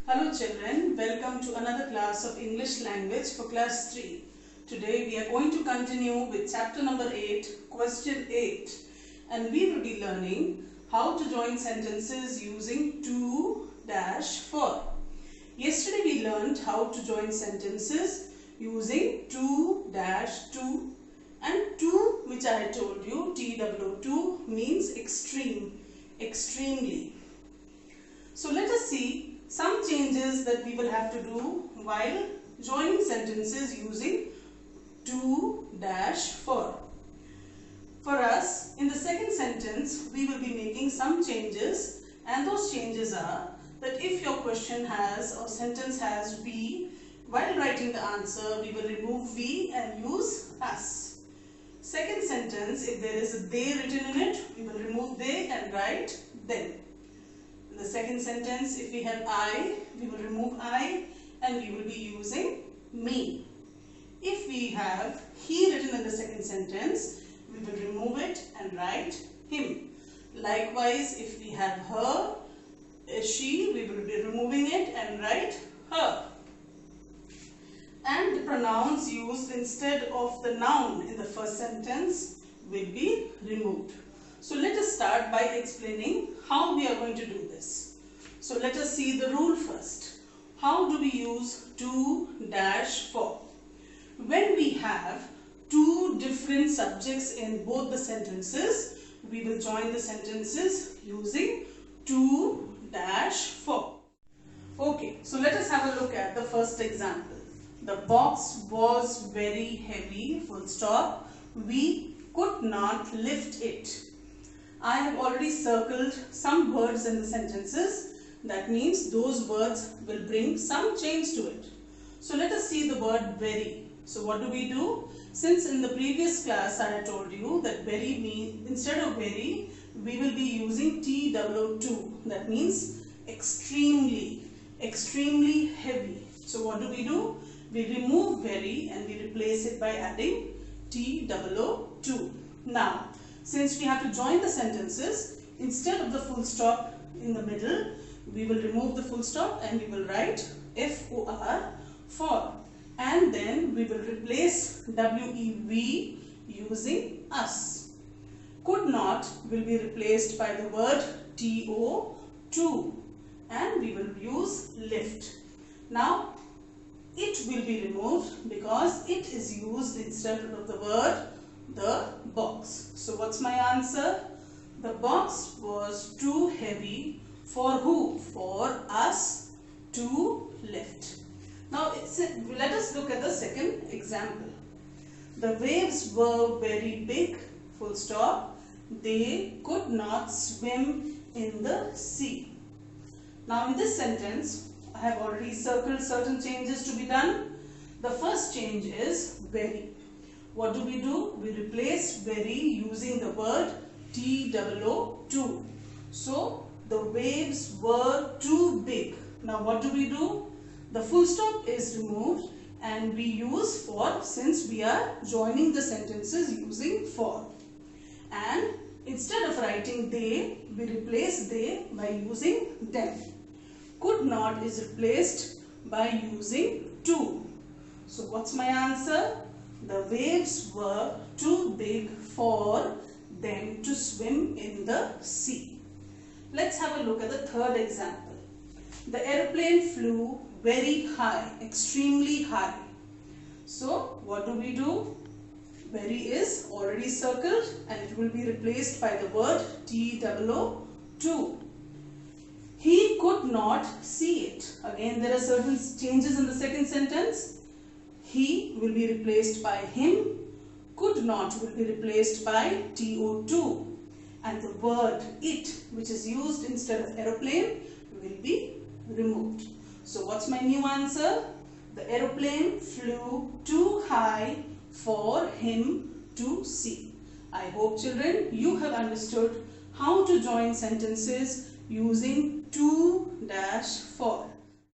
Hello children, welcome to another class of English language for class 3. Today we are going to continue with chapter number 8, question 8, and we will be learning how to join sentences using to-for. Yesterday we learned how to join sentences using to-to, and to, which I had told you, TWO2 means extreme, extremely. So let us see some changes that we will have to do while joining sentences using to-for. For us, in the second sentence, we will be making some changes, and those changes are that if your question has or sentence has we, while writing the answer, we will remove we and use us. Second sentence, if there is a they written in it, we will remove they and write them. In the second sentence, if we have I, we will remove I and we will be using me. If we have he written in the second sentence, we will remove it and write him. Likewise, if we have her, she, we will be removing it and write her. And the pronouns used instead of the noun in the first sentence will be removed. So let us start by explaining how we are going to do this. So let us see the rule first. How do we use to-for? When we have two different subjects in both the sentences, we will join the sentences using to-for. Okay, so let us have a look at the first example. The box was very heavy, full stop. We could not lift it. I have already circled some words in the sentences. That means those words will bring some change to it. So let us see the word very. So what do we do? Since in the previous class I had told you that very means, instead of very, we will be using TWO2. That means extremely, extremely heavy. So what do? We remove very and we replace it by adding TWO2. Now, since we have to join the sentences, instead of the full stop in the middle, we will remove the full stop and we will write FOR, for. And then we will replace WEV using us. Could not will be replaced by the word TO2 and we will use lift. Now, it will be removed because it is used instead of the word the box. So what's my answer? The box was too heavy for who? For us to lift. Now let us look at the second example. The waves were very big, full stop. They could not swim in the sea. Now in this sentence, I have already circled certain changes to be done. The first change is very. What do? We replace very using the word TWO2. So the waves were too big. Now what do? The full stop is removed and we use for, since we are joining the sentences using for. And instead of writing they, we replace they by using them. Could not is replaced by using to. So what's my answer? The waves were too big for them to swim in the sea. Let's have a look at the third example. The aeroplane flew very high, extremely high. So what do? Very is already circled and it will be replaced by the word TWO2. He could not see it. Again, there are certain changes in the second sentence. He will be replaced by him. Could not will be replaced by TO2. And the word it, which is used instead of aeroplane, will be removed. So what's my new answer? The aeroplane flew too high for him to see. I hope children you have understood how to join sentences using to-for.